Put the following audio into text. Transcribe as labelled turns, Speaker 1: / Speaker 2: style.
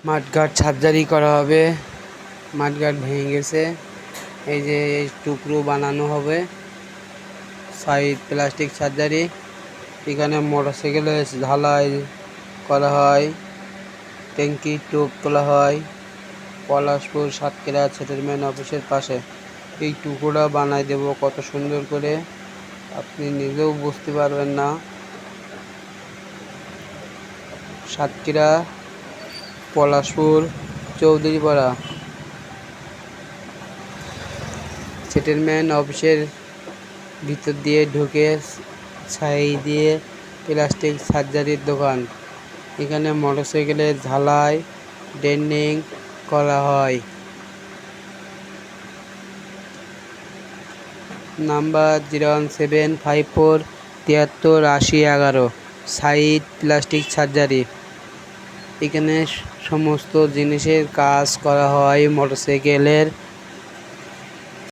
Speaker 1: Mudguard surgery করা হবে। Mudguard ভেঙে গেছে, এই যে টুকরো বানানো হবে। Side plastic surgery. এখানে মোটরসাইকেলে ঢালাই করা হয়, ট্যাঙ্কি টোপ তোলা হয়। পলাশপুর সাতক্ষীরা সেটেলমেন্ট অফিসের পাশে এই টুকরোটা বানাই দেব কত সুন্দর করে, আপনি নিজেও বুঝতে পারবেন না। সাতক্ষীরা পলাশপুর চৌধুরীপাড়া সেটেলমেন্ট অফিসের ভিতর দিয়ে ঢুকে ছাই দিয়ে প্লাস্টিক সার্জারির দোকান। এখানে মোটরসাইকেলের ঝালাই ডেন্ডিং করা হয়। Number 01754738011 side plastic surgery. এখানে সমস্ত জিনিসের কাজ করা হয় মোটরসাইকেলের।